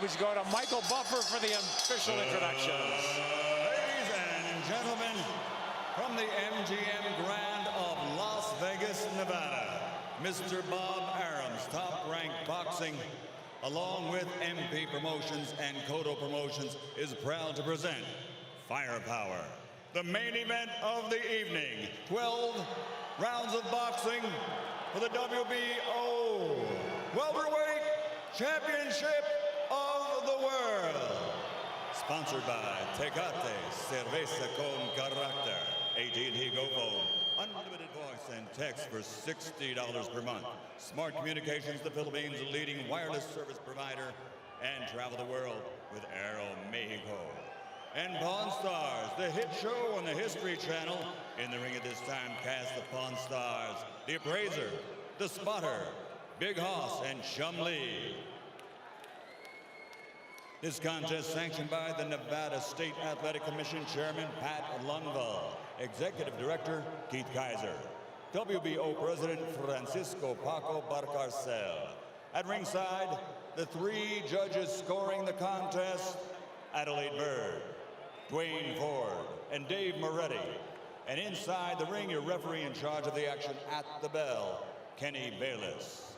we go to Michael Buffer for the official introductions. Ladies and gentlemen, from the MGM Grand of Las Vegas, Nevada, Mr. Bob Arum's Top-Ranked Boxing, along with MP Promotions and Cotto Promotions, is proud to present Firepower, the main event of the evening. 12 rounds of boxing for the WBO Welterweight Championship of the World. Sponsored by Tecate Cerveza con Carácter. AT&T Go Phone. Unlimited voice and text for $60 per month. Smart Communications, the Philippines' leading wireless service provider. And travel the world with Aeromexico. And Pawn Stars, the hit show on the History Channel. In the ring at this time, cast of Pawn Stars, The Appraiser, The Spotter, Big Hoss, and Chum Lee. This contest sanctioned by the Nevada State Athletic Commission Chairman Pat Lundvall, Executive Director Keith Kaiser, WBO President Francisco Paco Barcarcel. At ringside, the three judges scoring the contest, Adelaide Bird, Dwayne Ford, and Dave Moretti. And inside the ring, your referee in charge of the action at the bell, Kenny Bayless.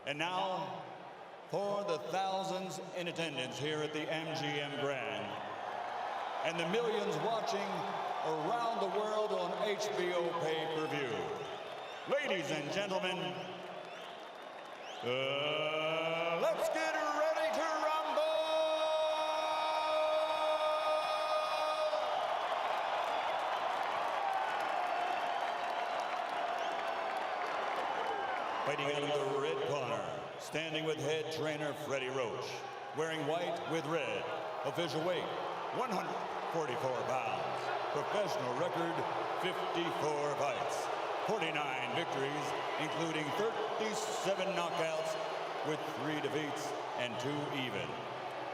And now, for the thousands in attendance here at the MGM Grand, and the millions watching around the world on HBO pay-per-view. Ladies and gentlemen, let's get ready to rumble! Fighting out of the red corner, standing with head trainer Freddie Roach, wearing white with red, official weight 144 pounds, professional record 54 fights, 49 victories, including 37 knockouts with 3 defeats and 2 even.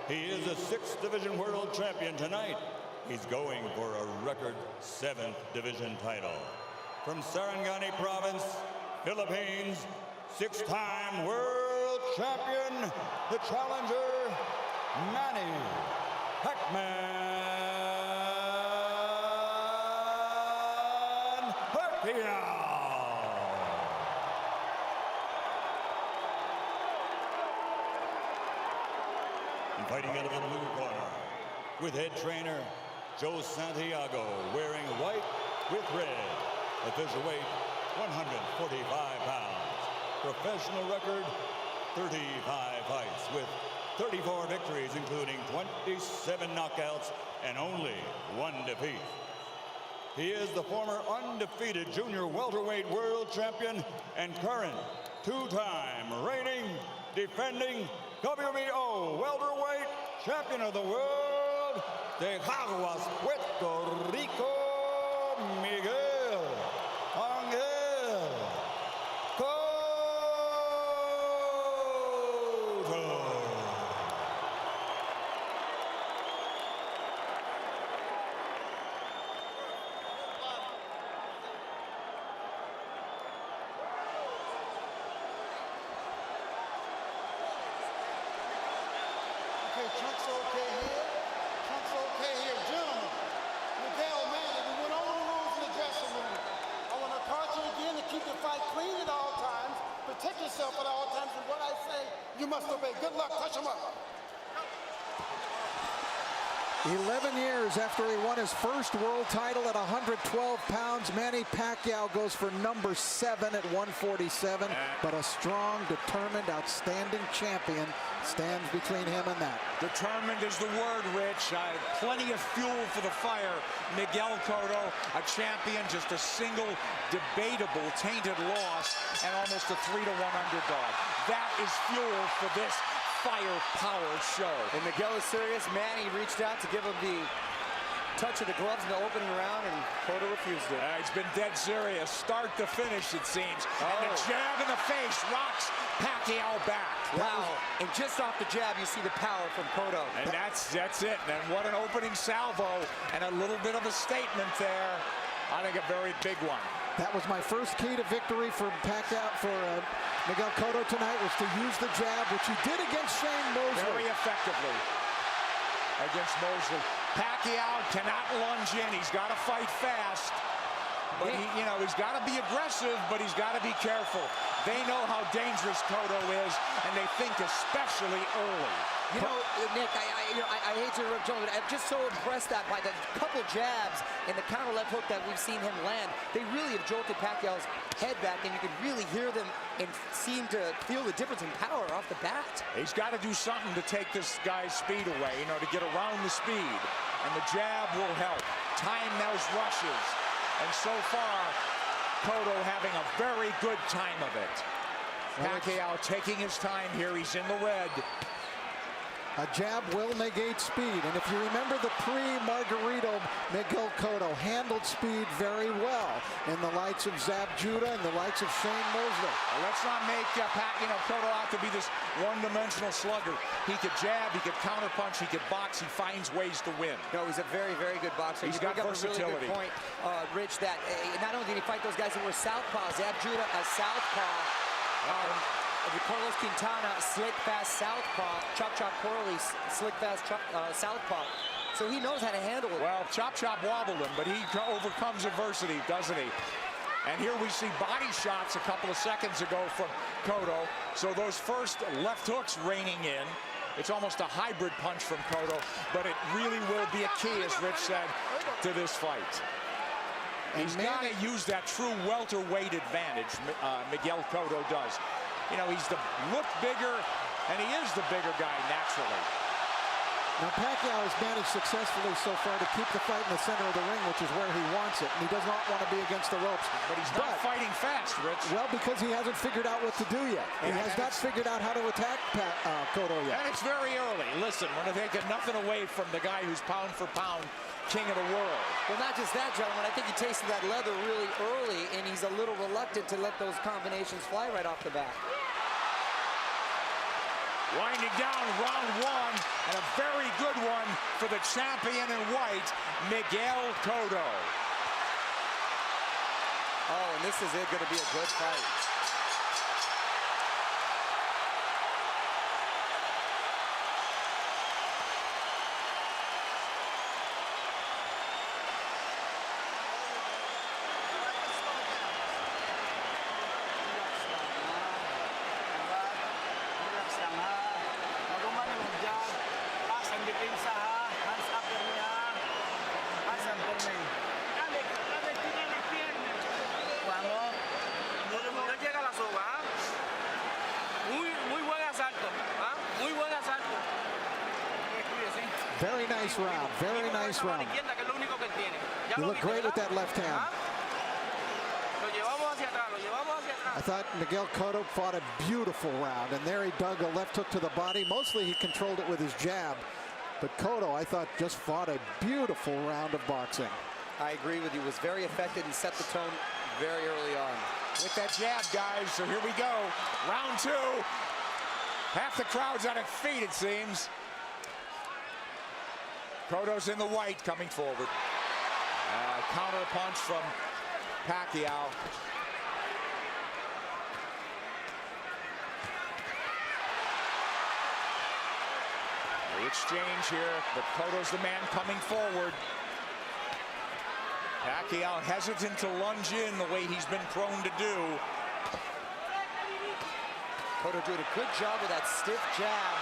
He is a 6th division world champion tonight. He's going for a record 7th division title. From Sarangani Province, Philippines, 6-time world champion, the challenger, Manny Pacquiao. And fighting out of the blue corner, with head trainer Joe Santiago, wearing white with red, official weight 145 pounds. Professional record, 35 fights with 34 victories, including 27 knockouts and only 1 defeat. He is the former undefeated junior welterweight world champion and current 2-time reigning, defending WBO welterweight champion of the world, de Caguas, Puerto Rico, Miguel Angel Cotto. Trunk's okay here. Trunk's okay here. Gentlemen, Miguel, Manny, we went over the rules in the dressing room. I want to caution you again to keep the fight clean at all times, protect yourself at all times, and what I say, you must obey. Good luck. Touch him up. 11 years after he won his first world title at 112 pounds, Manny Pacquiao goes for number 7 at 147. But a strong, determined, outstanding champion stands between him and that. Determined is the word, Rich. Plenty of fuel for the fire. Miguel Cotto, a champion, just a single debatable tainted loss, and almost a 3-1 underdog. That is fuel for this firepower show. And Miguel is serious. Manny reached out to give him the touch of the gloves in the opening round, and Cotto refused it. He's been dead serious, start to finish, it seems. And the jab in the face rocks Pacquiao back. Wow. And just off the jab, you see the power from Cotto. And that's it. And what an opening salvo, and a little bit of a statement there. I think a very big one. That was my first key to victory for Pacquiao, for Miguel Cotto tonight, was to use the jab, which he did against Shane Mosley. Very effectively against Mosley. Pacquiao cannot lunge in. He's got to fight fast. But he's got to be aggressive, but he's got to be careful. They know how dangerous Cotto is, and they think especially early. You know, Nick, I hate to interrupt Joe, but I'm just so impressed that by the couple jabs and the counter left hook that we've seen him land, they really have jolted Pacquiao's head back, and you can really hear them and seem to feel the difference in power off the bat. He's got to do something to take this guy's speed away, to get around the speed. And the jab will help. Time those rushes. And so far, Cotto having a very good time of it. Pacquiao taking his time here. He's in the red. A jab will negate speed, and if you remember the pre-Margarito, Miguel Cotto handled speed very well in the likes of Zab Judah and the likes of Shane Mosley. Well, let's not make Cotto out to be this one-dimensional slugger. He could jab, he could counterpunch, he could box. He finds ways to win. No, he's a very, very good boxer. He's got versatility. A really good point, Rich, that not only did he fight those guys that were southpaws, Zab Judah a southpaw. Carlos Quintana, slick, fast southpaw. Chop Chop Corley, slick, fast southpaw. So he knows how to handle it. Well, Chop Chop wobbled him, but he overcomes adversity, doesn't he? And here we see body shots a couple of seconds ago from Cotto. So those first left hooks raining in. It's almost a hybrid punch from Cotto, but it really will be a key, as Rich said, to this fight. He's got to use that true welterweight advantage, Miguel Cotto does. He's look bigger, and he is the bigger guy naturally. Now, Pacquiao has managed successfully so far to keep the fight in the center of the ring, which is where he wants it, and he does not want to be against the ropes. But he's not fighting fast, Rich. Well, because he hasn't figured out what to do yet. He has not figured out how to attack Cotto yet. And it's very early. Listen, we're taking nothing away from the guy who's pound for pound king of the world. Well, not just that, gentlemen. I think he tasted that leather really early, and he's a little reluctant to let those combinations fly right off the bat. Winding down round one, and a very good one for the champion in white, Miguel Cotto. Oh, and this is going to be a good fight. Very nice round. Very nice round. You look great with that left hand. I thought Miguel Cotto fought a beautiful round, and there he dug a left hook to the body. Mostly he controlled it with his jab. But Cotto, I thought, just fought a beautiful round of boxing. I agree with you. Was very effective and set the tone very early on. With that jab, guys. So here we go. Round two. Half the crowd's on its feet, it seems. Cotto's in the white, coming forward. Counter punch from Pacquiao. The exchange here, but Cotto's the man coming forward. Pacquiao hesitant to lunge in the way he's been prone to do. Cotto doing a good job with that stiff jab,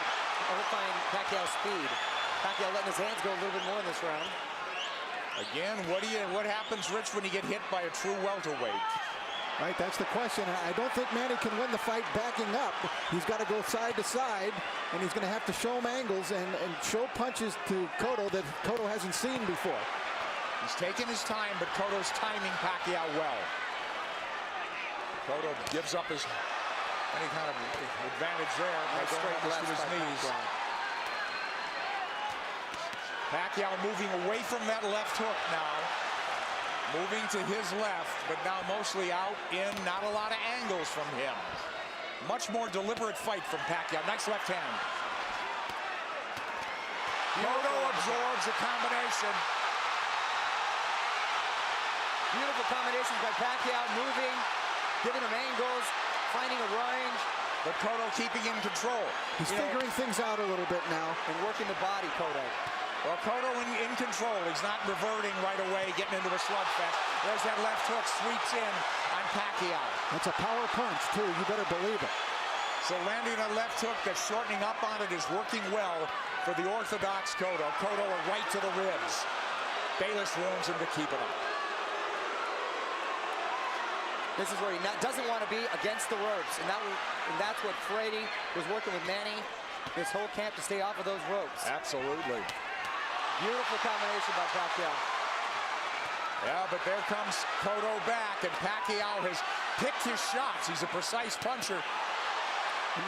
overflying Pacquiao's speed. Pacquiao letting his hands go a little bit more in this round. Again, what happens, Rich, when you get hit by a true welterweight? Right, that's the question. I don't think Manny can win the fight backing up. He's got to go side to side, and he's going to have to show him angles and show punches to Cotto that Cotto hasn't seen before. He's taking his time, but Cotto's timing Pacquiao well. Cotto gives up any kind of advantage there by going up to his knees. Pacquiao moving away from that left hook now. Moving to his left, but now mostly out in, not a lot of angles from him. Much more deliberate fight from Pacquiao. Nice left hand. Cotto absorbs a combination. Beautiful combinations by Pacquiao, moving, giving him angles, finding a range. But Cotto keeping in control. He's figuring things out a little bit now. And working the body, Cotto. Well, Cotto in control. He's not reverting right away, getting into a slugfest. There's that left hook, sweeps in on Pacquiao. That's a power punch, too. You better believe it. So landing a left hook that's shortening up on it is working well for the orthodox Cotto. Cotto a right to the ribs. Bayless warns him to keep it up. This is where he doesn't want to be against the ropes. And that's what Frady was working with Manny this whole camp, to stay off of those ropes. Absolutely. Beautiful combination by Pacquiao. Yeah, but there comes Cotto back, and Pacquiao has picked his shots. He's a precise puncher.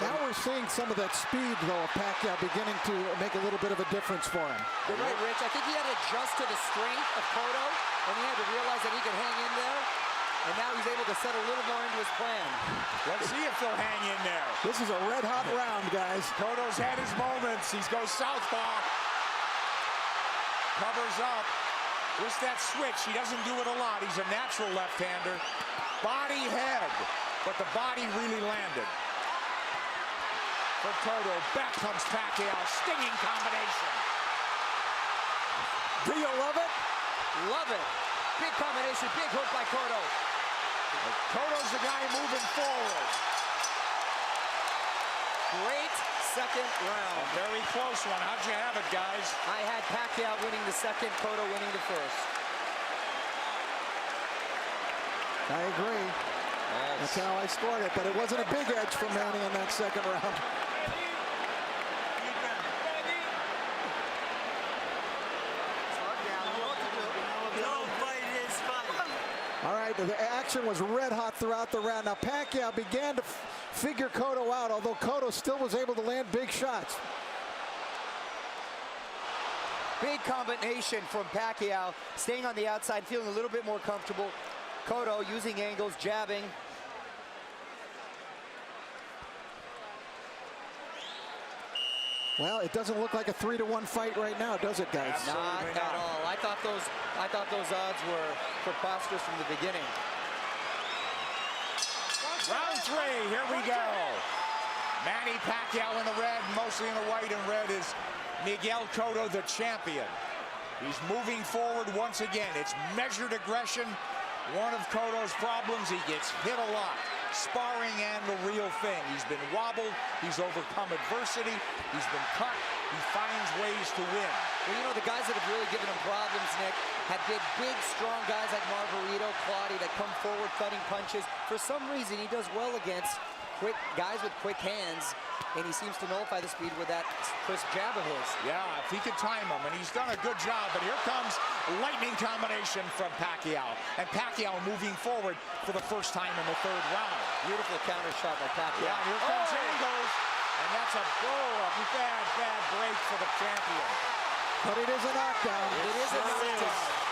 Now we're seeing some of that speed, though, of Pacquiao beginning to make a little bit of a difference for him. You're right, Rich. I think he had to adjust to the strength of Cotto, and he had to realize that he could hang in there. And now he's able to set a little more into his plan. Let's see if they'll hang in there. This is a red-hot round, guys. Cotto's had his moments. He goes southpaw. Covers up. Just that switch. He doesn't do it a lot. He's a natural left-hander. Body head. But the body really landed. For Cotto. Back comes Pacquiao. Stinging combination. Do you love it? Love it. Big combination. Big hook by Cotto. Cotto's the guy moving forward. Great second round. A very close one. How'd you have it, guys? I had Pacquiao winning the second, Cotto winning the first. I agree. That's how I scored it, but it wasn't a big edge for Manny in that second round. All right, the action was red hot throughout the round. Now Pacquiao began to figure Cotto out, although Cotto still was able to land big shots. Big combination from Pacquiao, staying on the outside, feeling a little bit more comfortable. Cotto using angles, jabbing. Well, it doesn't look like a 3-1 fight right now, does it, guys? Not at all. I thought those odds were preposterous from the beginning. Round three, here we go. Manny Pacquiao in the red, mostly in the white and red is Miguel Cotto, the champion. He's moving forward once again. It's measured aggression. One of Cotto's problems, he gets hit a lot. Sparring and the real thing. He's been wobbled. He's overcome adversity. He's been cut. He finds ways to win. Well, you know, the guys that have really given him problems, Nick, have been big, strong guys like Margarito, Claudio, that come forward cutting punches. For some reason, he does well against quick guys with quick hands, and he seems to nullify the speed with that crisp jab of his. Yeah, if he could time him, and he's done a good job. But here comes lightning combination from Pacquiao. And Pacquiao moving forward for the first time in the third round. Beautiful counter shot by Pacquiao. Yeah, here comes angles. And that's a bad break for the champion. But it is a knockdown. It is a knockdown.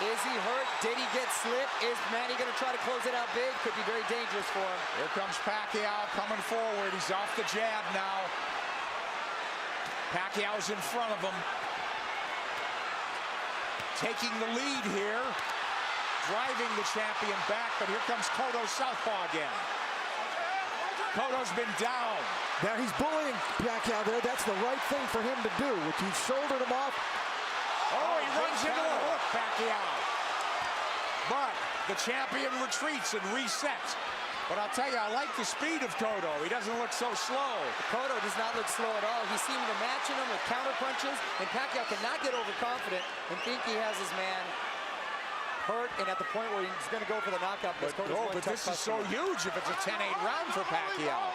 Is he hurt? Did he get slipped? Is Manny going to try to close it out big? Could be very dangerous for him. Here comes Pacquiao coming forward. He's off the jab now. Pacquiao's in front of him. Taking the lead here. Driving the champion back, but here comes Cotto southpaw again. Cotto's been down. There, he's bullying Pacquiao there. That's the right thing for him to do, which he shouldered him off. Oh, he runs into the hook, Pacquiao. But the champion retreats and resets. But I'll tell you, I like the speed of Cotto. He doesn't look so slow. Cotto does not look slow at all. He seemed to matching him with counter punches, and Pacquiao cannot get overconfident and think he has his man hurt and at the point where he's going to go for the knockout. But this is so huge if it's a 10-8 round for Pacquiao.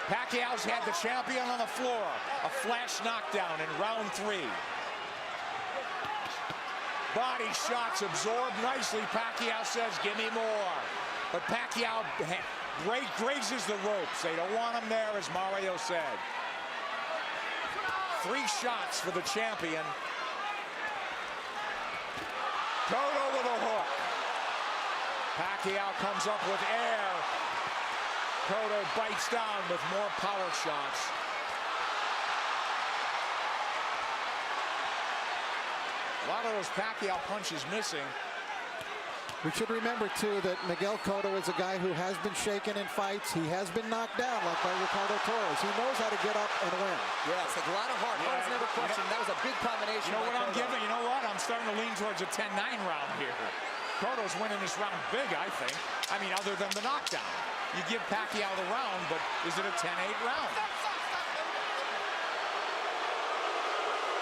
Pacquiao's had the champion on the floor. A flash knockdown in round 3. Body shots absorbed nicely. Pacquiao says, give me more. But Pacquiao grazes the ropes. They don't want him there, as Mario said. 3 shots for the champion. Cotto with a hook. Pacquiao comes up with air. Cotto bites down with more power shots. A lot of those Pacquiao punches missing. We should remember, too, that Miguel Cotto is a guy who has been shaken in fights. He has been knocked down, like by Ricardo Torres. He knows how to get up and win. Yes, a lot of heart. Heart is never questioned. That was a big combination. You know what I'm giving? You know what? I'm starting to lean towards a 10-9 round here. Cotto's winning this round big, I think. I mean, other than the knockdown. You give Pacquiao the round, but is it a 10-8 round?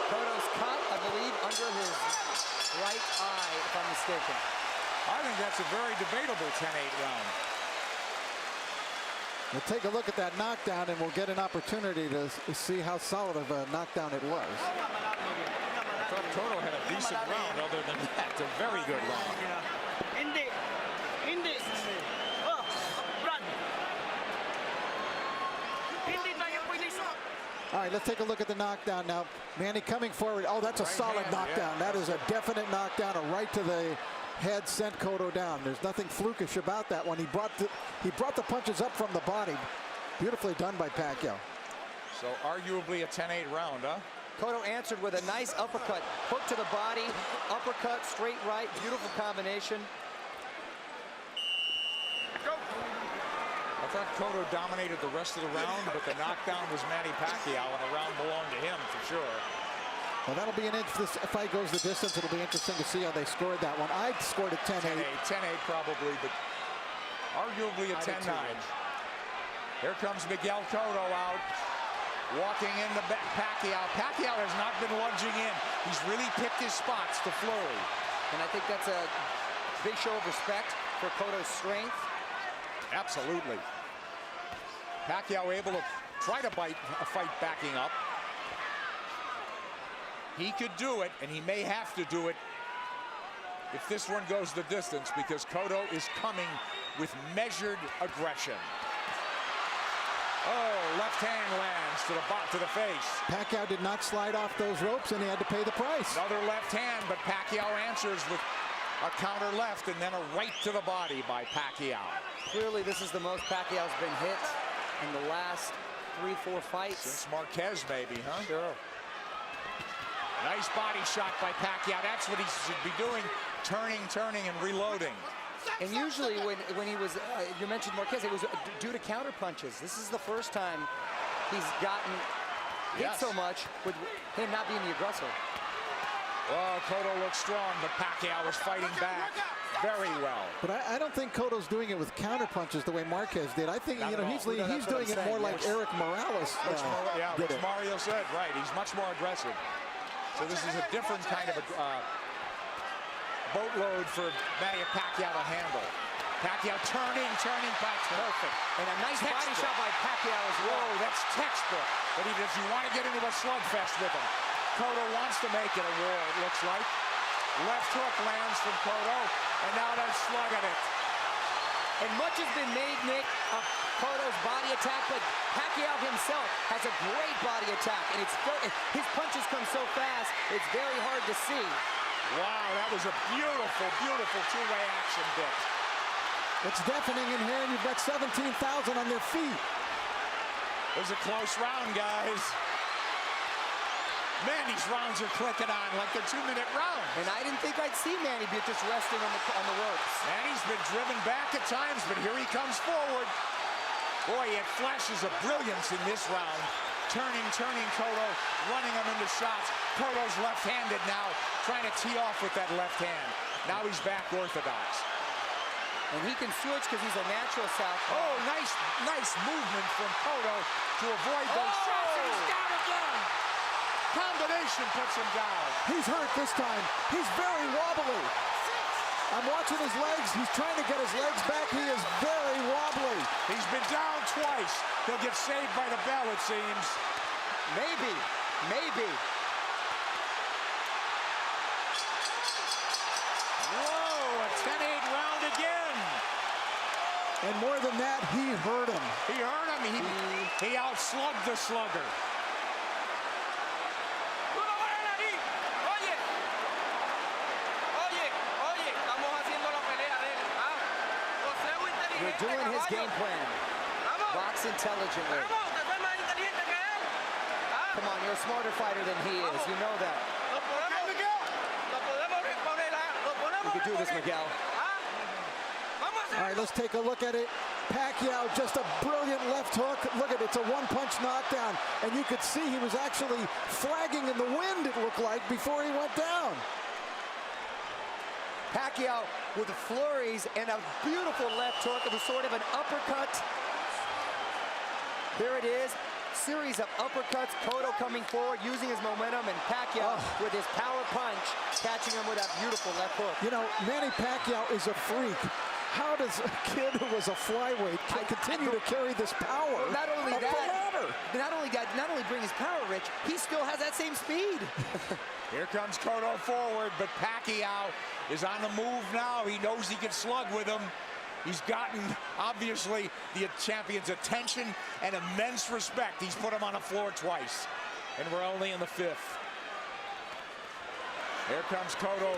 Cotto's cut, I believe, under his right eye, if I'm mistaken. I think that's a very debatable 10-8 round. We'll take a look at that knockdown, and we'll get an opportunity to see how solid of a knockdown it was. I thought Cotto had a decent round. Other than that, a very good round. All right, let's take a look at the knockdown now. Manny coming forward. Oh, that's a solid knockdown. That is a definite knockdown, a right to the head, sent Cotto down. There's nothing flukish about that one. He brought the punches up from the body. Beautifully done by Pacquiao. So arguably a 10-8 round, huh? Cotto answered with a nice uppercut. Hook to the body, uppercut, straight right. Beautiful combination. I thought Cotto dominated the rest of the round, but the knockdown was Manny Pacquiao, and the round belonged to him for sure. Well, that'll be an if this fight goes the distance, it'll be interesting to see how they scored that one. I scored a 10-8. 10-8 probably, but arguably a 10-9. Here comes Miguel Cotto out, walking into Pacquiao. Pacquiao has not been lunging in. He's really picked his spots to flurry. And I think that's a big show of respect for Cotto's strength. Absolutely. Pacquiao able to try to fight backing up. He could do it, and he may have to do it if this one goes the distance, because Cotto is coming with measured aggression. Oh, left hand lands to the face. Pacquiao did not slide off those ropes, and he had to pay the price. Another left hand, but Pacquiao answers with a counter left and then a right to the body by Pacquiao. Clearly, this is the most Pacquiao's been hit in the last 3-4 fights. Since Marquez, maybe, huh? Sure. Nice body shot by Pacquiao. That's what he should be doing, turning, and reloading. And usually when he was, you mentioned Marquez, it was due to counter punches. This is the first time he's gotten hit so much with him not being the aggressor. Well, Cotto looks strong, but Pacquiao is fighting back very well. But I don't think Cotto's doing it with counter punches the way Marquez did. I think he's doing it more like Eric Morales which Mario said, right. He's much more aggressive. So this is a different kind of a boatload for Manny Pacquiao to handle. Pacquiao turning, perfect. And a nice body shot by Pacquiao as well. Whoa, that's textbook. But if you want to get into a slugfest with him, Cotto wants to make it a war, it looks like. Left hook lands from Cotto, and now they're slugging it. And much has been made, Nick, of Cotto's body attack, but Pacquiao himself has a great body attack, and his punches come so fast, it's very hard to see. Wow, that was a beautiful, beautiful two-way action, Dick. It's deafening in here, and you've got 17,000 on their feet. It was a close round, guys. Man, these rounds are clicking on like they're 2-minute rounds. And I didn't think I'd see Manny be just resting on the ropes. Manny's been driven back at times, but here he comes forward. Boy, he had flashes of brilliance in this round. Turning Cotto, running him into shots. Cotto's left-handed now, trying to tee off with that left hand. Now he's back orthodox. And he can switch because he's a natural southpaw. Oh, nice movement from Cotto to avoid those shots. And he's down again. Combination puts him down. He's hurt this time. He's very wobbly. I'm watching his legs. He's trying to get his legs back. He is very wobbly. He's been down twice. He'll get saved by the bell, it seems. Maybe. Whoa, a 10-8 round again. And more than that, he hurt him. He hurt him. He outslugged the slugger. We're doing his game plan. Box intelligently. Come on, you're a smarter fighter than he is. You know that. You can do this, Miguel. All right, let's take a look at it. Pacquiao, just a brilliant left hook. Look at it, it's a one-punch knockdown. And you could see he was actually flagging in the wind, it looked like, before he went down. Pacquiao with the flurries and a beautiful left hook. It was sort of an uppercut. There it is. Series of uppercuts. Cotto coming forward, using his momentum, and Pacquiao with his power punch, catching him with that beautiful left hook. You know, Manny Pacquiao is a freak. How does a kid who was a flyweight continue to carry this power? Well, not only that, not only bring his power, Rich, he still has that same speed. Here comes Cotto forward, but Pacquiao is on the move now. He knows he can slug with him. He's gotten, obviously, the champion's attention and immense respect. He's put him on the floor twice, and we're only in the fifth. Here comes Cotto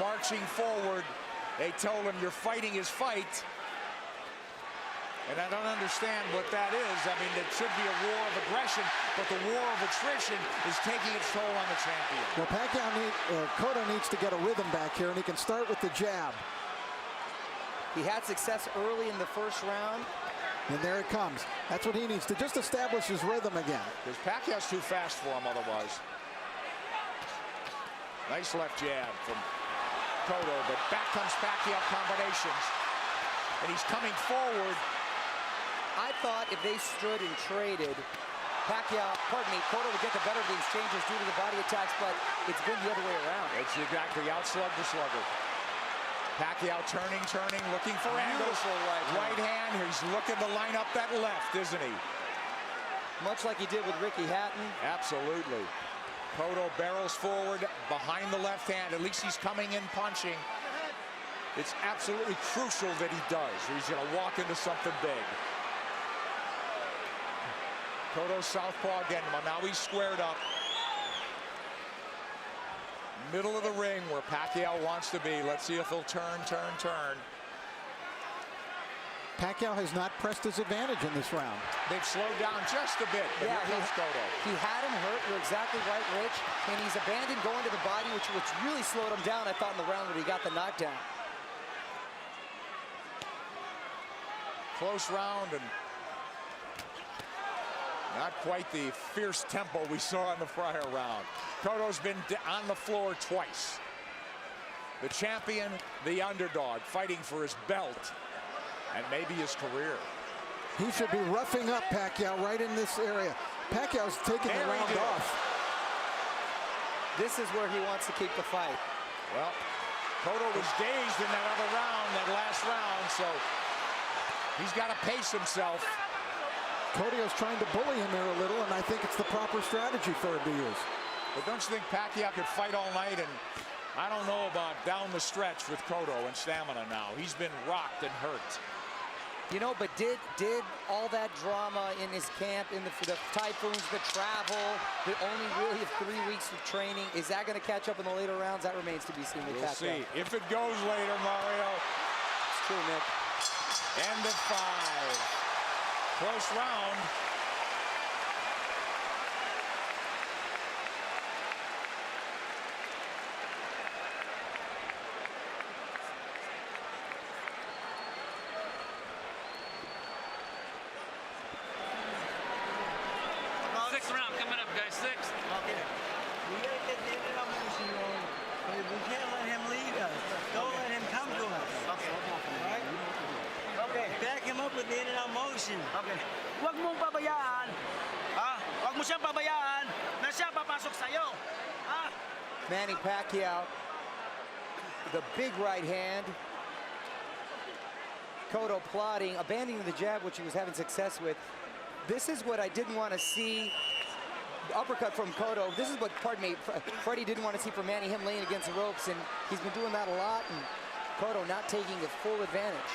marching forward. They told him, you're fighting his fight. And I don't understand what that is. I mean, it should be a war of aggression, but the war of attrition is taking its toll on the champion. Well, Cotto needs to get a rhythm back here, and he can start with the jab. He had success early in the first round. And there it comes. That's what he needs to just establish his rhythm again. Because Pacquiao's too fast for him otherwise. Nice left jab from Cotto, but back comes Pacquiao combinations. And he's coming forward. I thought if they stood and traded, Cotto would get the better of the exchanges due to the body attacks, but it's been the other way around. It's exactly outslug the slugger. Pacquiao turning, looking for angles. Right hand. He's looking to line up that left, isn't he? Much like he did with Ricky Hatton. Absolutely. Cotto barrels forward behind the left hand. At least he's coming in punching. It's absolutely crucial that he does, or he's going to walk into something big. Cotto southpaw again. Well, now he's squared up. Middle of the ring where Pacquiao wants to be. Let's see if he'll turn. Pacquiao has not pressed his advantage in this round. They've slowed down just a bit, but here comes Cotto. He had him hurt, you're exactly right, Rich. And he's abandoned going to the body, which really slowed him down, I thought, in the round when he got the knockdown. Close round and not quite the fierce tempo we saw in the prior round. Cotto's been on the floor twice. The champion, the underdog, fighting for his belt and maybe his career. He should be roughing up Pacquiao right in this area. Pacquiao's taking the round off. This is where he wants to keep the fight. Well, Cotto was dazed in that other round, that last round, so he's got to pace himself. Cotto's trying to bully him here a little, and I think it's the proper strategy for him to use. But don't you think Pacquiao could fight all night? And I don't know about down the stretch with Cotto and stamina now. He's been rocked and hurt. You know, but did all that drama in his camp, in the typhoons, the travel, the only really 3 weeks of training, is that going to catch up in the later rounds? That remains to be seen with Pacquiao. We'll see. If it goes later, Mario. It's true, Nick. End of 5. Close round. Sixth round coming up, guys. Sixth. Okay. We gotta get the end of our motion going. We can't let him lead us. Don't let him come to us. Okay. Right? Okay. Back him up with the end of our motion. Okay. Huwag mong pabayaan. Ha? Huwag mo siyang pabayaan na siya papasok sa'yo. Ha? Manny Pacquiao, the big right hand. Cotto plotting, abandoning the jab, which he was having success with. This is what I didn't want to see. Uppercut from Cotto. This is what, pardon me, Freddie didn't want to see from Manny, him laying against the ropes, and he's been doing that a lot, and Cotto not taking the full advantage.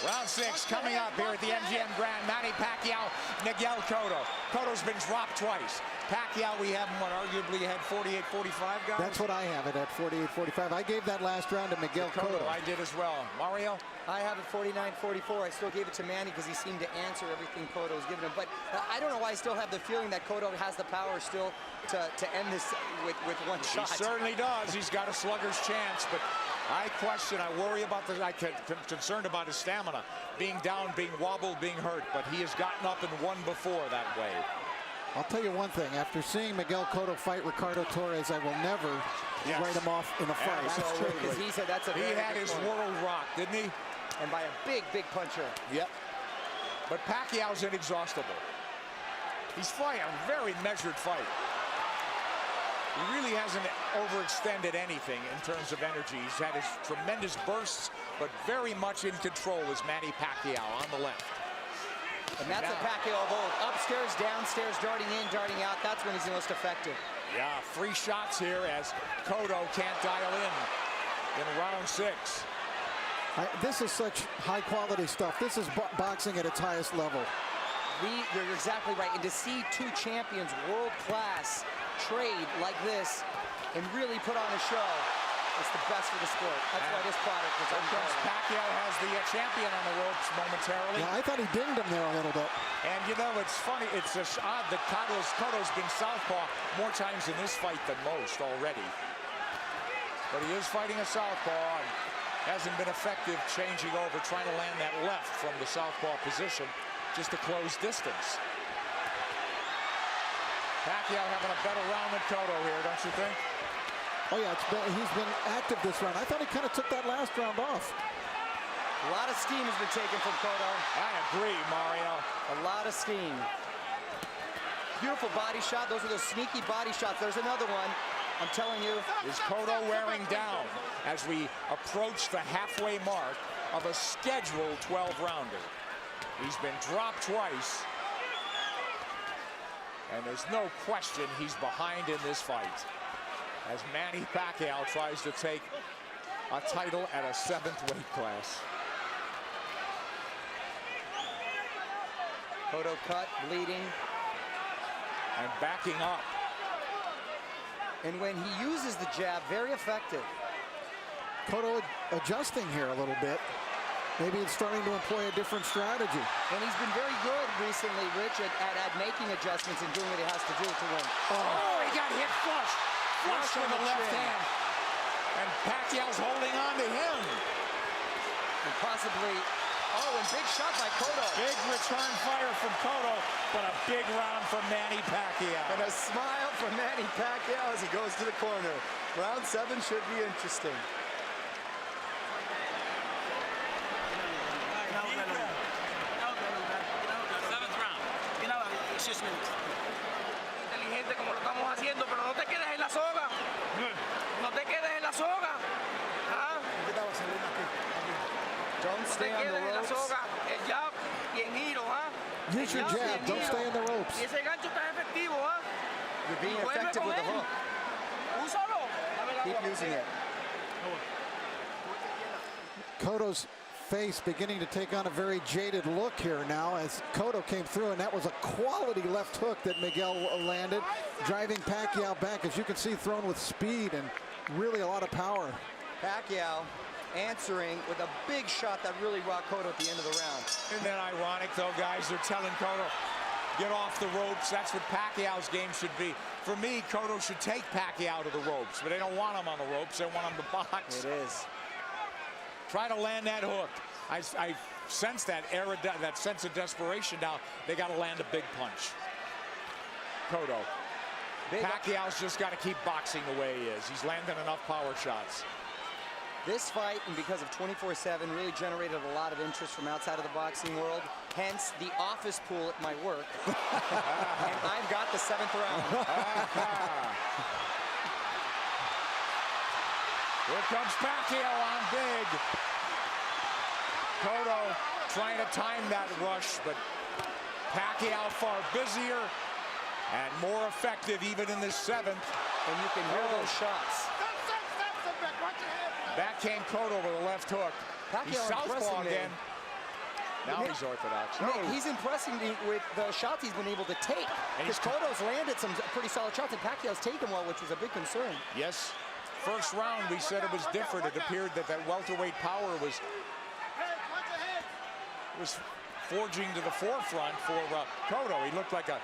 Round 6 coming up here at the MGM Grand. Manny Pacquiao, Miguel Cotto. Cotto's been dropped twice. Pacquiao, we have him, what, arguably had 48-45, guys? That's what I have it at 48-45. I gave that last round to Miguel Cotto. I did as well. Mario? I have it 49-44. I still gave it to Manny because he seemed to answer everything Cotto's given him. But I don't know why I still have the feeling that Cotto has the power still to end this with one shot. He certainly does. He's got a slugger's chance, but I worry about I'm concerned about his stamina. Being down, being wobbled, being hurt. But he has gotten up and won before that way. I'll tell you one thing. After seeing Miguel Cotto fight Ricardo Torres, I will never write him off in a fight. That's true, because he said that's a He had his world rocked, didn't he? And by a big, big puncher. Yep. But Pacquiao's inexhaustible. He's fighting a very measured fight. He really hasn't overextended anything in terms of energy. He's had his tremendous bursts, but very much in control is Manny Pacquiao on the left. And that's a Pacquiao of old. Upstairs, downstairs, darting in, darting out. That's when he's the most effective. Yeah, 3 shots here as Cotto can't dial in round 6. This is such high-quality stuff. This is boxing at its highest level. You're exactly right. And to see 2 champions, world-class, trade like this and really put on a show, it's the best for the sport. That's why this product is unbelievable. Pacquiao has the champion on the ropes momentarily. Yeah, I thought he dinged him there a little bit. And you know, it's funny. It's just odd that Cotto's been southpaw more times in this fight than most already. But he is fighting a southpaw and hasn't been effective changing over, trying to land that left from the southpaw position just to close distance. Pacquiao having a better round than Cotto here, don't you think? Oh yeah, he's been active this round. I thought he kind of took that last round off. A lot of steam has been taken from Cotto. I agree, Mario. A lot of steam. Beautiful body shot. Those are those sneaky body shots. There's another one. I'm telling you. Is Cotto wearing down as we approach the halfway mark of a scheduled 12-rounder? He's been dropped twice. And there's no question he's behind in this fight, as Manny Pacquiao tries to take a title at a 7th weight class. Cotto cut, bleeding. And backing up. And when he uses the jab, very effective. Cotto adjusting here a little bit. Maybe it's starting to employ a different strategy. And he's been very good recently, Rich, at making adjustments and doing what he has to do to win. Oh, he got hit flush. Flush with the left hand. And Pacquiao's holding on to him. And possibly, and big shot by Cotto. Big return fire from Cotto, but a big round from Manny Pacquiao. And a smile from Manny Pacquiao as he goes to the corner. Round 7 should be interesting. Inteligente como lo estamos haciendo, pero no te quedes en la soga. No te quedes en la soga. ¿Ah? Don't stay on the ropes. El jab y en giro, ¿ah? Use your jab. Don't stay in the ropes. Y ese gancho está efectivo, ¿ah? You're being effective with the hook. Úsalo. Keep using it. Cotto's face beginning to take on a very jaded look here now as Cotto came through, and that was a quality left hook that Miguel landed, driving Pacquiao back, as you can see, thrown with speed and really a lot of power. Pacquiao answering with a big shot that really rocked Cotto at the end of the round. Isn't that ironic, though, guys? They're telling Cotto, get off the ropes. That's what Pacquiao's game should be. For me, Cotto should take Pacquiao to the ropes, but they don't want him on the ropes. They want him to box. It is. Try to land that hook. I sense that that sense of desperation now. They got to land a big punch. Cotto. Pacquiao's just got to keep boxing the way he is. He's landing enough power shots. This fight, and because of 24/7, really generated a lot of interest from outside of the boxing world. Hence, the office pool at my work. And I've got the 7th round. Here comes Pacquiao on big. Cotto trying to time that rush, but Pacquiao far busier and more effective even in this 7th. And you can hear those shots. Back came Cotto with a left hook. He's southpaw again. Now he's orthodox. Nick, he's impressing me with the shots he's been able to take. Because Cotto's landed some pretty solid shots, and Pacquiao's taken well, which was a big concern. Yes. First round, we said it was different. It appeared that welterweight power was forging to the forefront for Cotto. He looked like a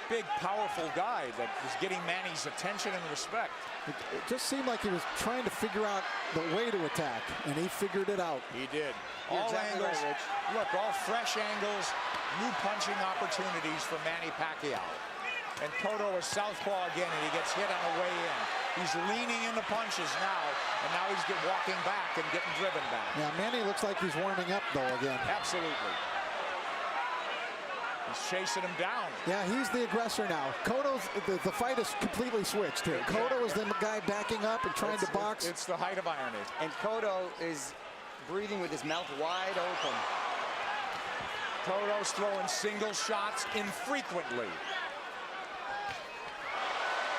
big, powerful guy that was getting Manny's attention and respect. It just seemed like he was trying to figure out the way to attack, and he figured it out. He did. You're All exactly angles. right, Rich. Look, all fresh angles, new punching opportunities for Manny Pacquiao. And Cotto is southpaw again, and he gets hit on the way in. He's leaning into punches now, and now he's walking back and getting driven back. Yeah, Manny looks like he's warming up, though, again. Absolutely. He's chasing him down. Yeah, he's the aggressor now. Cotto's, the fight is completely switched here. Cotto is the guy backing up and trying to box. It's the height of irony. And Cotto is breathing with his mouth wide open. Cotto's throwing single shots infrequently.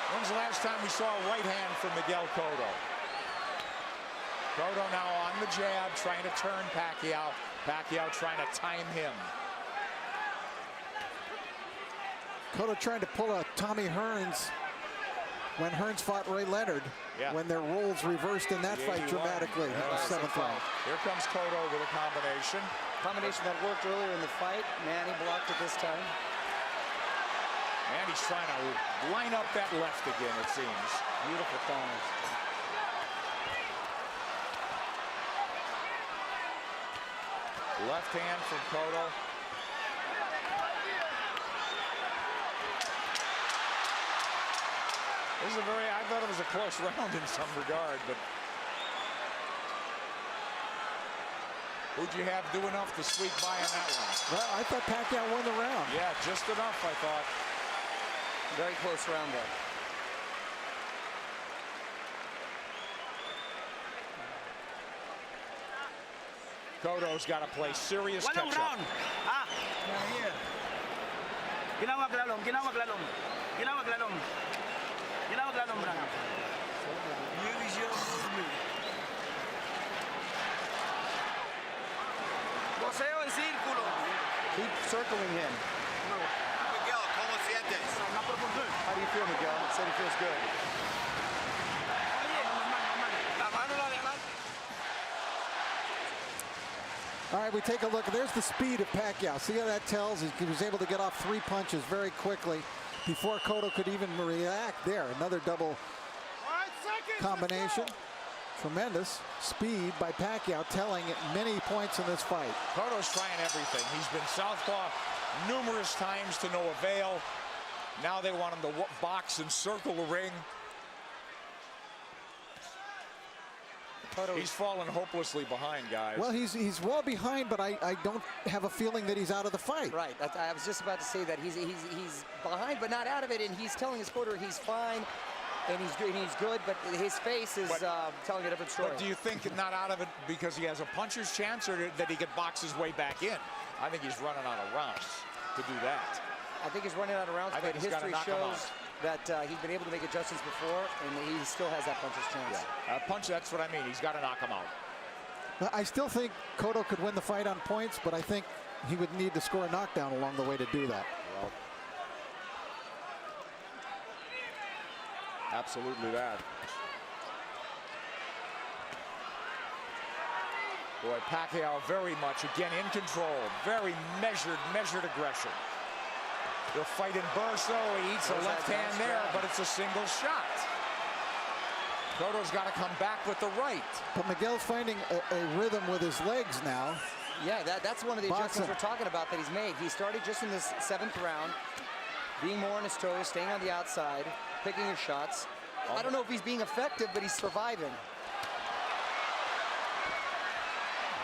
When's the last time we saw a right hand from Miguel Cotto? Cotto now on the jab, trying to turn Pacquiao. Pacquiao trying to time him. Cotto trying to pull a Tommy Hearns when Hearns fought Ray Leonard, when their roles reversed in that fight dramatically in the 7th round. Here comes Cotto with a combination. Combination that worked earlier in the fight. Manny blocked it this time. Manny's trying to line up that left again, it seems. Beautiful counters. Left hand from Cotto. This is I thought it was a close round in some regard, but who'd you have do enough to sweep by on that one? Well, I thought Pacquiao won the round. Yeah, just enough, I thought. Very close round there. Cotto's got to play serious Walang catch-up. round. Ah, ginawag lalong, ginawag lalong. Ginawag lalong. Ginawag lalong, Brang. Use your movement. Boseo en círculo. Keep circling him. Miguel, ¿cómo sientes? How do you feel, Miguel? He said he feels good. All right, we take a look. There's the speed of Pacquiao. See how that tells? He was able to get off 3 punches very quickly before Cotto could even react there. Another double combination. Tremendous speed by Pacquiao, telling many points in this fight. Cotto's trying everything. He's been southpaw numerous times to no avail. Now they want him to box and circle the ring. He's fallen hopelessly behind, guys. Well, he's well behind, but I don't have a feeling that he's out of the fight. Right. I was just about to say that he's behind, but not out of it, and he's telling his corner he's fine, and he's good, but his face is telling a different story. But do you think not out of it because he has a puncher's chance, or that he could box his way back in? I think he's running out of rounds to do that. I think he's running out of rounds, but history shows that he's been able to make adjustments before, and he still has that puncher's chance. Yeah. Punch, that's what I mean. He's got to knock him out. I still think Cotto could win the fight on points, but I think he would need to score a knockdown along the way to do that. Well, absolutely that. Boy, Pacquiao very much, again, in control. Very measured aggression. They'll fight in bursts, though. He eats a left hand there, but it's a single shot. Cotto's got to come back with the right. But Miguel's finding a rhythm with his legs now. Yeah, that's one of the adjustments we're talking about that he's made. He started just in this 7th round, being more on his toes, staying on the outside, picking his shots. I don't know if he's being effective, but he's surviving.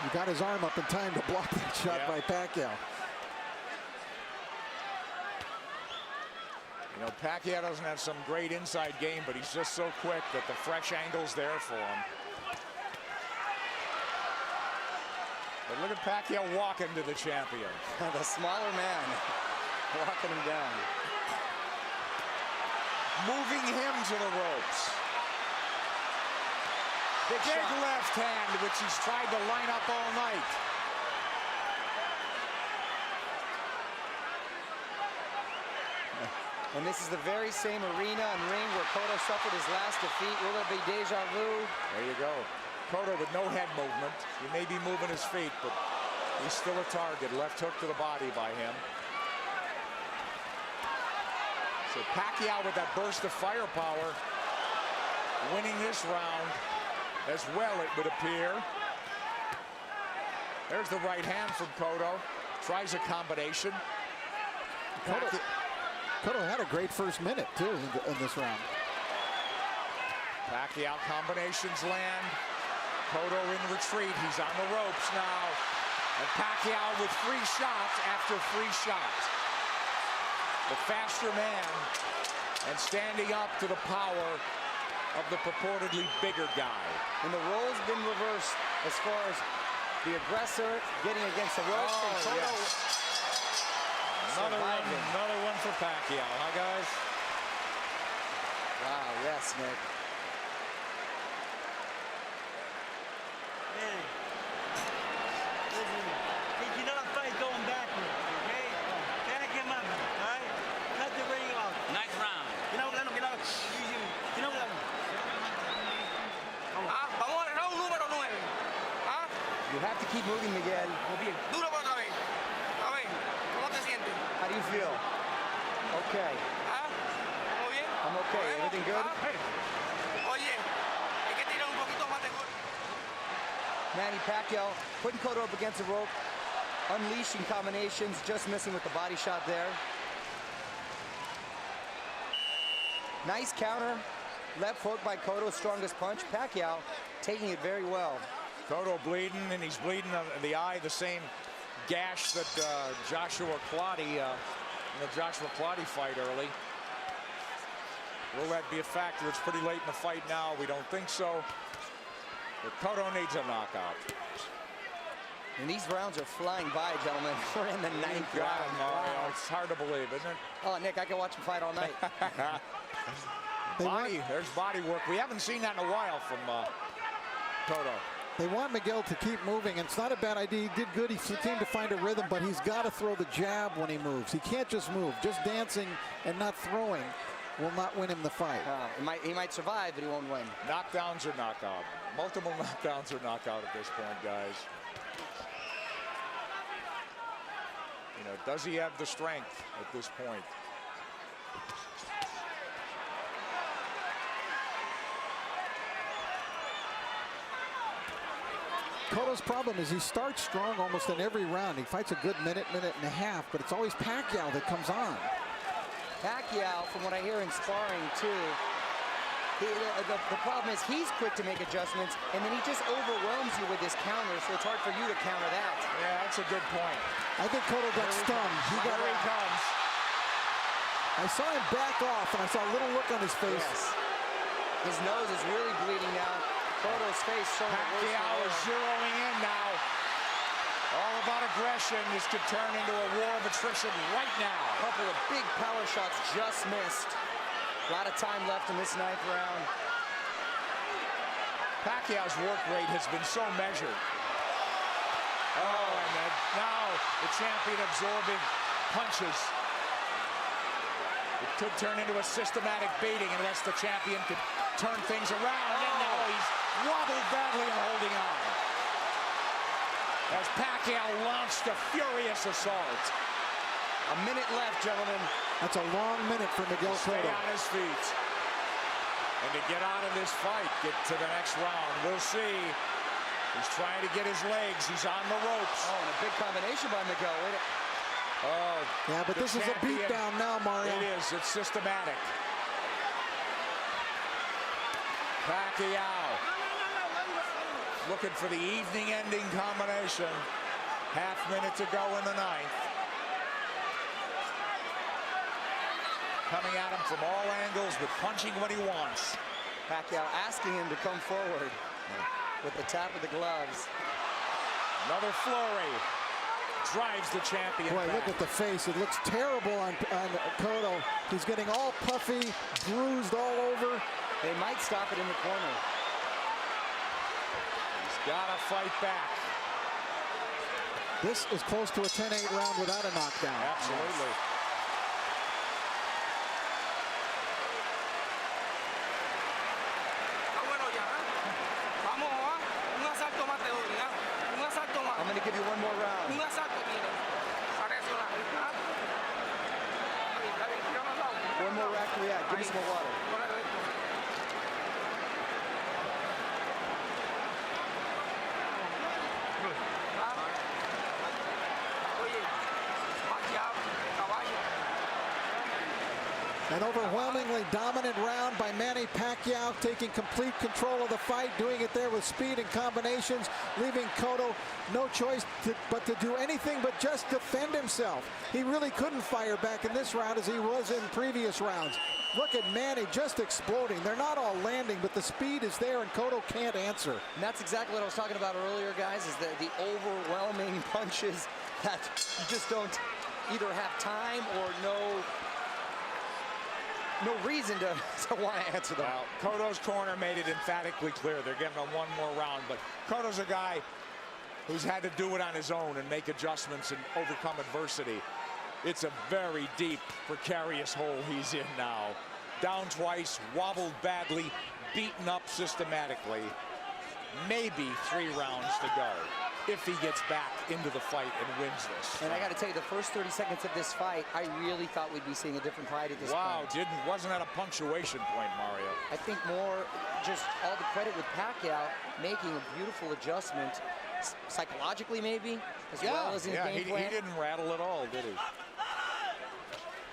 He got his arm up in time to block that shot by Pacquiao. You know, Pacquiao doesn't have some great inside game, but he's just so quick that the fresh angle's there for him. But look at Pacquiao walking to the champion. The smaller man walking him down. Moving him to the ropes. Big left hand, which he's tried to line up all night. And this is the very same arena and ring where Cotto suffered his last defeat. Will it be deja vu? There you go. Cotto with no head movement. He may be moving his feet, but he's still a target. Left hook to the body by him. So Pacquiao with that burst of firepower, winning this round as well, it would appear. There's the right hand from Cotto. Tries a combination. Cotto had a great first minute, too, in this round. Pacquiao combinations land. Cotto in retreat. He's on the ropes now. And Pacquiao with free shots after free shots. The faster man and standing up to the power of the purportedly bigger guy. And the roles been reversed as far as the aggressor getting against the ropes. And Cotto Another one for Pacquiao, huh, guys? Wow, yes, Nick. Man, listen, he cannot fight going backwards, okay? Back him up, all right? Cut the ring off. Nice round. Vamos al round número 9. ¿Ah? You have to keep moving, Miguel. Duro para otra vez. A ver, ¿cómo te sientes? How do you feel? Okay. ¿Ah? ¿Todo bien? I'm okay. Everything good? Oye, hay que tirar un poquito más de gol. Manny Pacquiao putting Cotto up against the rope, unleashing combinations, just missing with the body shot there. Nice counter. Left hook by Cotto, strongest punch. Pacquiao taking it very well. Cotto bleeding, and he's bleeding in the eye, the same gash that Joshua Clottey, in the Joshua Clottey fight early. Will that be a factor? It's pretty late in the fight now. We don't think so. But Cotto needs a knockout. And these rounds are flying by, gentlemen. We're in the ninth round. Wow. It's hard to believe, isn't it? Oh, Nick, I can watch him fight all night. There's body work. We haven't seen that in a while from Cotto. They want Miguel to keep moving, and it's not a bad idea. He did good. He seemed to find a rhythm, but he's got to throw the jab when he moves. He can't just move. Just dancing and not throwing will not win him the fight. He might survive, but he won't win. Knockdowns or knockout. Multiple knockdowns or knockout at this point, guys. You know, does he have the strength at this point? Cotto's problem is he starts strong almost in every round. He fights a good minute and a half, but it's always Pacquiao that comes on. Pacquiao, from what I hear in sparring too, the problem is he's quick to make adjustments, and then he just overwhelms you with his counter, so it's hard for you to counter that. Yeah, that's a good point. I think Cotto got stung. Here he comes. I saw him back off, and I saw a little look on his face. Yes. His nose is really bleeding now. Cotto's face showing Pacquiao is zeroing in now. All about aggression. This could turn into a war of attrition right now. A couple of big power shots just missed. A lot of time left in this ninth round. Pacquiao's work rate has been so measured. Oh, and then now the champion absorbing punches. It could turn into a systematic beating unless the champion could turn things around. And now he's wobbled badly and holding on. As Pacquiao launched a furious assault. A minute left, gentlemen. That's a long minute for Miguel Stay Cotto. on his feet. And to get out of this fight, get to the next round. We'll see. He's trying to get his legs. He's on the ropes. Oh, and a big combination by Miguel. Oh, yeah, but this is a beatdown now, Mario. It is. It's systematic. Pacquiao looking for the evening-ending combination. Half minute to go in the ninth. Coming at him from all angles, but punching when he wants. Pacquiao asking him to come forward with the tap of the gloves. Another flurry. Drives the champion Boy, back. look at the face. It looks terrible on Cotto. He's getting all puffy, bruised all over. They might stop it in the corner. He's got to fight back. This is close to a 10-8 round without a knockdown. Absolutely. I'm going to give you one more round. One more Give me some more water. Oye, Pacquiao, caballo. An overwhelmingly dominant round by Manny Pacquiao, taking complete control of the fight, doing it there with speed and combinations, leaving Cotto no choice but to do anything but just defend himself. He really couldn't fire back in this round as he was in previous rounds. Look at Manny just exploding. They're not all landing, but the speed is there, and Cotto can't answer. And that's exactly what I was talking about earlier, guys, is the overwhelming punches that you just don't either have time or no reason to want to answer them. Well, Cotto's corner made it emphatically clear they're getting him one more round, but Cotto's a guy who's had to do it on his own and make adjustments and overcome adversity. It's a very deep, precarious hole he's in now. Down twice, wobbled badly, beaten up systematically. Maybe 3 rounds to go if he gets back into the fight and wins this. And I got to tell you, the first 30 seconds of this fight, I really thought we'd be seeing a different fight at this point. Wow, wasn't at a punctuation point, Mario. I think more just all the credit with Pacquiao making a beautiful adjustment, psychologically maybe, as well as in the game plan. He didn't rattle at all, did he?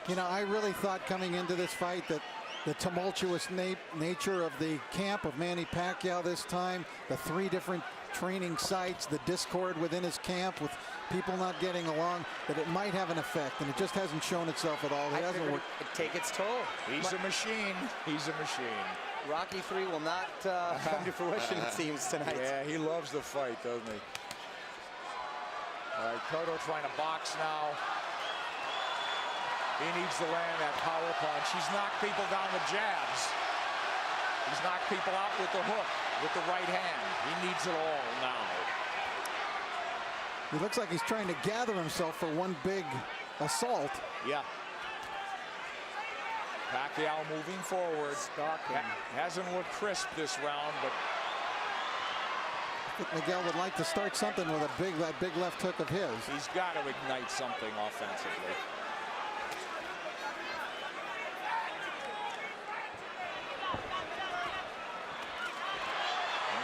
You know, I really thought coming into this fight that the tumultuous nature of the camp of Manny Pacquiao this time, the 3 different training sites, the discord within his camp with people not getting along, that it might have an effect, and it just hasn't shown itself at all. It hasn't worked. It'd take its toll. He's a machine. He's a machine. Rocky 3 will not come to fruition, it seems, tonight. Yeah, he loves the fight, doesn't he? All right, Cotto trying to box now. He needs to land that power punch. He's knocked people down with jabs. He's knocked people out with the hook, with the right hand. He needs it all now. He looks like he's trying to gather himself for one big assault. Yeah. Pacquiao moving forward. Hasn't looked crisp this round, but I think Miguel would like to start something with that big left hook of his. he's got to ignite something offensively.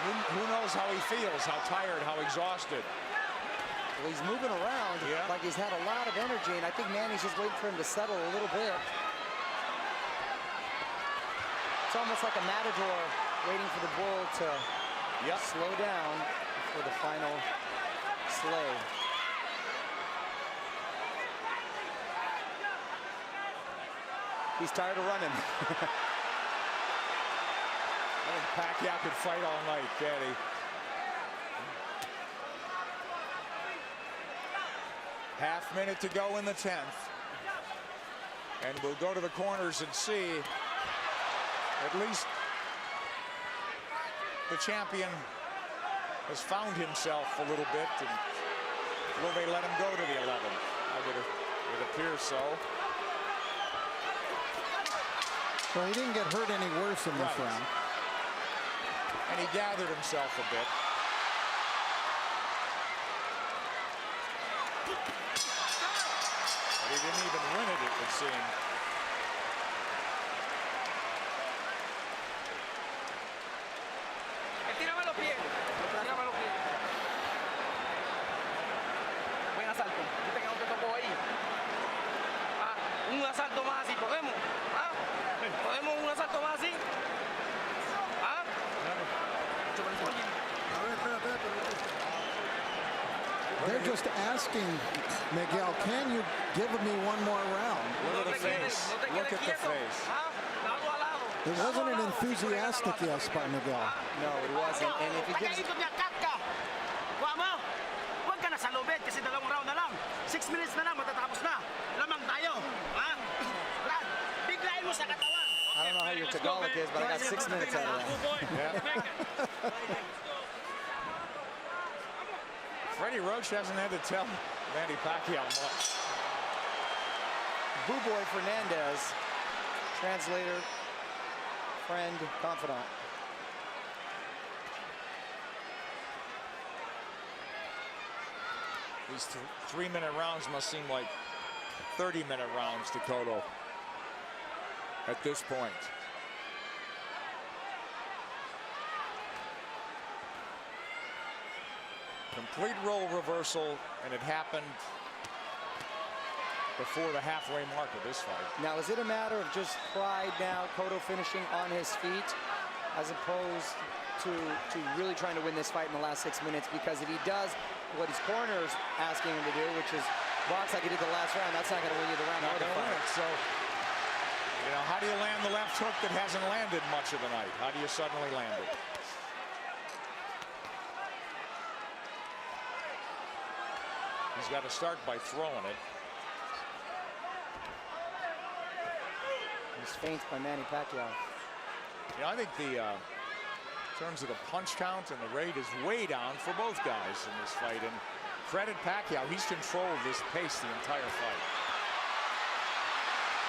Who knows how he feels, how tired, how exhausted. Well, he's moving around like he's had a lot of energy, and I think Manny's just waiting for him to settle a little bit. It's almost like a matador waiting for the bull to slow down for the final slay. He's tired of running. I think Pacquiao could fight all night, can't he? Half minute to go in the 10th. And we'll go to the corners and see at least the champion has found himself a little bit. And will they let him go to the 11th? It appears so. Well, he didn't get hurt any worse in this round. And he gathered himself a bit. But he didn't even win it would seem. Tírame los pies. Tírame los pies. Buen asalto. Viste que no te tocó ahí. Un asalto más así, ¿podemos? ¿Podemos un asalto más así? They're just asking Miguel, can you give me one more round? Look at the face. Look at the face. It wasn't an enthusiastic yes by Miguel. No, it wasn't. And if he gives... Huwag ka na sa lubid kasi 2 round na lang. 6 minutes na lang, matatapos na. Lamang tayo. Brad, biglayin mo sa katawan. I don't know how your Tagalog is, but I got 6 minutes out of that. Freddie Roach hasn't had to tell Manny Pacquiao much. Boo Boy Fernandez, translator, friend, confidant. These 3-minute rounds must seem like 30-minute rounds to Cotto. at this point. Complete role reversal, and it happened before the halfway mark of this fight. Now, is it a matter of just pride now, Cotto finishing on his feet, as opposed to really trying to win this fight in the last 6 minutes? Because if he does what his corner's asking him to do, which is box like he did the last round, that's not going to win you the round. Not gonna win it. So, you know, how do you land the left hook that hasn't landed much of the night? How do you suddenly land it? He's got to start by throwing it. He's feints by Manny Pacquiao. You know, I think the in terms of the punch count and the rate is way down for both guys in this fight. And credit Pacquiao, he's controlled this pace the entire fight.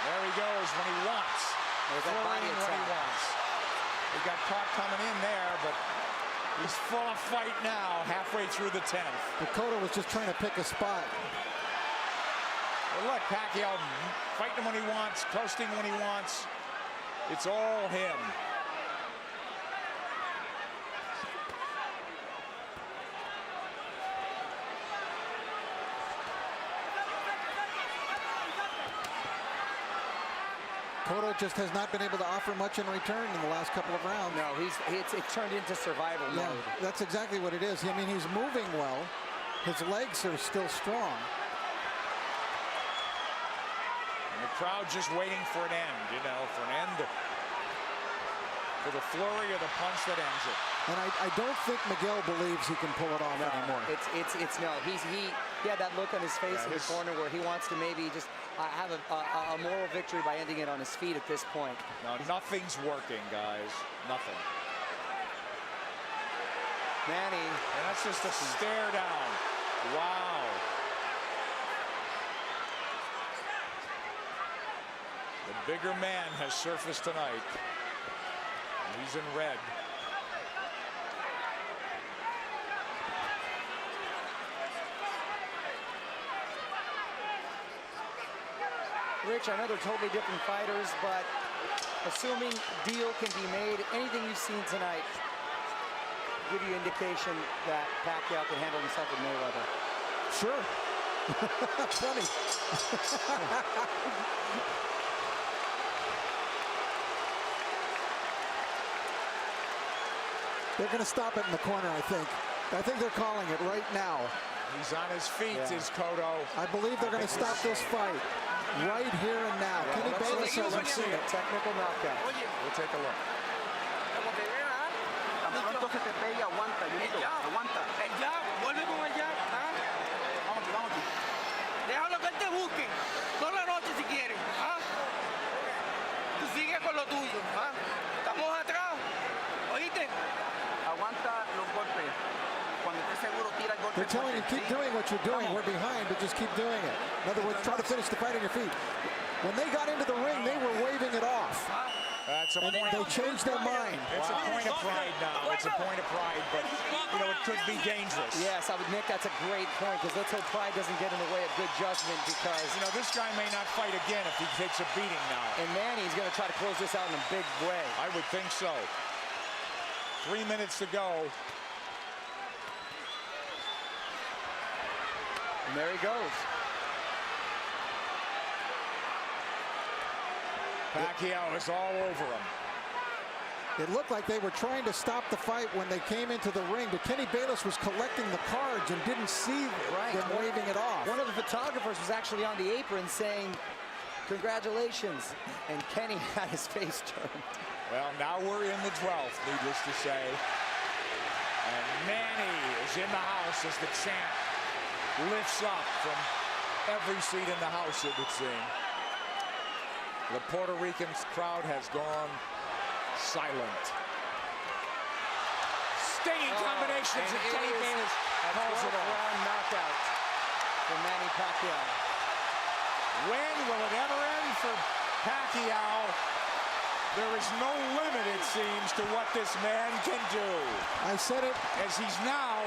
There he goes when he wants. There's that body when he wants. He got caught coming in there, but he's full of fight now, halfway through the 10th. But Cotto was just trying to pick a spot. Well, look, Pacquiao fighting when he wants, coasting when he wants. It's all him. Cotto just has not been able to offer much in return in the last couple of rounds. No, it's turned into survival mode. Yeah, that's exactly what it is. I mean, he's moving well. His legs are still strong. And the crowd just waiting for an end, you know, for an end, for the flurry of the punch that ends it. And I don't think Miguel believes he can pull it off anymore. No. He had that look on his face in the corner where he wants to maybe just have a moral victory by ending it on his feet at this point. No, nothing's working, guys. Nothing. Manny. And that's just a stare down. Wow. The bigger man has surfaced tonight. And he's in red. Rich, I know they're totally different fighters, but assuming deal can be made, anything you've seen tonight give you indication that Pacquiao can handle himself with Mayweather? Sure. Funny. They're going to stop it in the corner, I think. I think they're calling it right now. He's on his feet, is Cotto. I believe they're going to stop this fight right here and now. Yeah, Kenny Bayless let's hasn't seen it. Technical knockout. We'll take a look. Como te vea, tan pronto se te pegue, aguanta, Junito, aguanta. El jab, vuelve con el jab. Vamos, vamos. Déjalo que él te busque. Toda la noche si quiere. Tú sigue con lo tuyo. Estamos atrás. ¿Oíste? Aguanta los golpes. Cuando estés seguro, tira el golpe. They're telling you, keep doing what you're doing. We're behind, but just keep doing it. In other words, try to finish the fight on your feet. When they got into the ring, they were waving it off. That's a and point. They changed their mind. It's a point of pride now. It's a point of pride, but you know it could be dangerous. Yes, Nick, that's a great point, because let's hope pride doesn't get in the way of good judgment, because you know this guy may not fight again if he takes a beating now. And Manny's going to try to close this out in a big way. I would think so. 3 minutes to go. And there he goes. Pacquiao is all over him. It looked like they were trying to stop the fight when they came into the ring, but Kenny Bayless was collecting the cards and didn't see them waving it off. One of the photographers was actually on the apron saying, "Congratulations," and Kenny had his face turned. Well, now we're in the 12th, needless to say. And Manny is in the house as the chant lifts up from every seat in the house, it would seem. The Puerto Rican crowd has gone silent. Stinging combinations of Kenny Bayless calls it off. Round knockout for Manny Pacquiao. When will it ever end for Pacquiao? There is no limit, it seems, to what this man can do. I said it. As he's now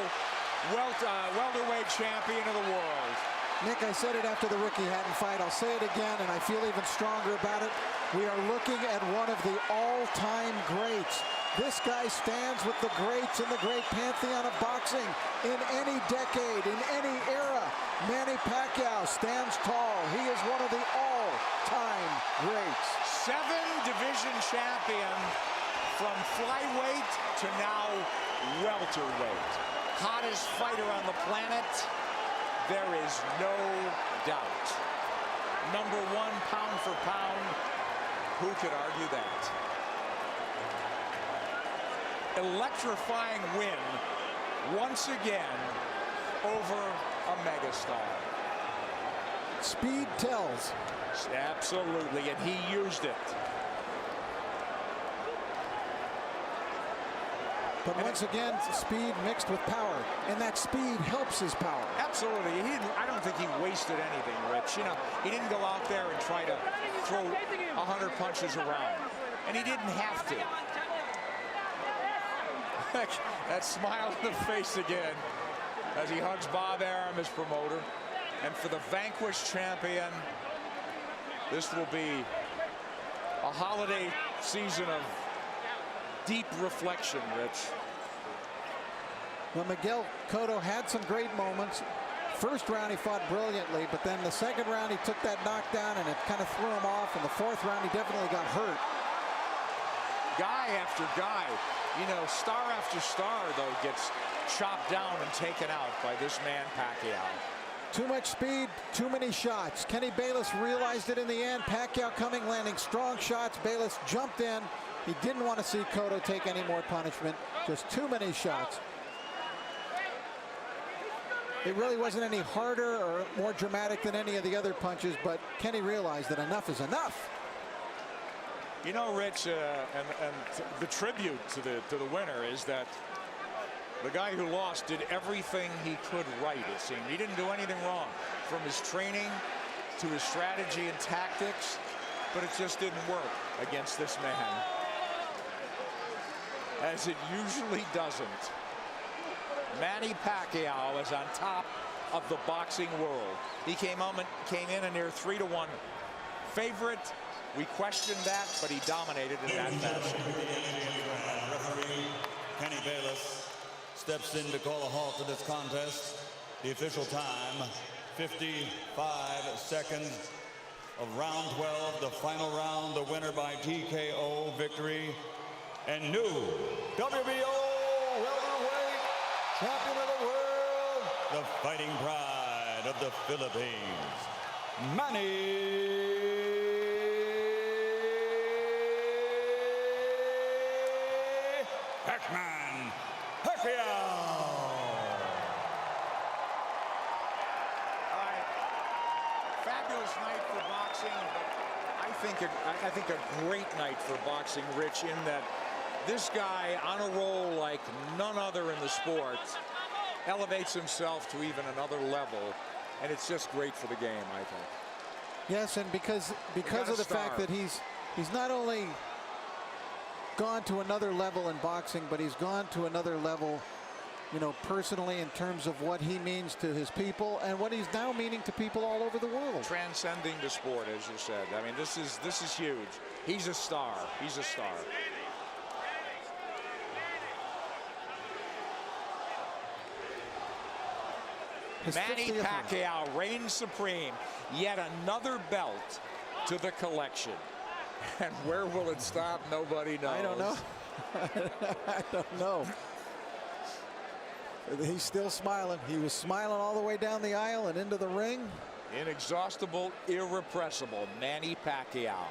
welterweight champion of the world. Nick, I said it after the Ricky Hatton fight. I'll say it again, and I feel even stronger about it. We are looking at one of the all-time greats. This guy stands with the greats in the great pantheon of boxing in any decade, in any era. Manny Pacquiao stands tall. He is one of the all-time greats. 7-division champion from flyweight to now welterweight. Hottest fighter on the planet. There is no doubt. Number 1 pound for pound. Who could argue that? Electrifying win once again over a megastar. Speed tells. Absolutely, and he used it. But once again, speed mixed with power, and that speed helps his power. Absolutely. I don't think he wasted anything, Rich. You know, he didn't go out there and try to throw 100 punches around, and he didn't have to. That smile on the face again as he hugs Bob Arum, his promoter. And for the vanquished champion, this will be a holiday season of deep reflection, Rich. Well, Miguel Cotto had some great moments. First round he fought brilliantly, but then the second round he took that knockdown and it kind of threw him off. And the fourth round he definitely got hurt. Guy after guy, you know, star after star, though, gets chopped down and taken out by this man Pacquiao. Too much speed, too many shots. Kenny Bayless realized it in the end. Pacquiao coming, landing strong shots. Bayless jumped in. He didn't want to see Cotto take any more punishment. Just too many shots. It really wasn't any harder or more dramatic than any of the other punches, but Kenny realized that enough is enough. You know, Rich, and the tribute to the winner is that the guy who lost did everything he could right, it seemed. He didn't do anything wrong, from his training to his strategy and tactics, but it just didn't work against this man, as it usually doesn't. Manny Pacquiao is on top of the boxing world. He came in a near 3-1 favorite. We questioned that, but he dominated in that fashion. Referee Kenny Bayless steps in to call a halt to this contest. The official time, 55 seconds of round 12, the final round, the winner by TKO victory, and new WBO welterweight champion of the world, the fighting pride of the Philippines, Manny Pacquiao. Fabulous night for boxing, but I think a great night for boxing, Rich, in that this guy on a roll like none other in the sport elevates himself to even another level, and it's just great for the game, I think. Yes, and because of the fact that he's not only gone to another level in boxing, but he's gone to another level, you know, personally, in terms of what he means to his people and what he's now meaning to people all over the world. Transcending the sport, as you said. I mean, this is huge. He's a star. He's a star. Manny Pacquiao reigns supreme. Yet another belt to the collection. And where will it stop? Nobody knows. I don't know. I don't know. He's still smiling. He was smiling all the way down the aisle and into the ring. Inexhaustible, irrepressible Manny Pacquiao.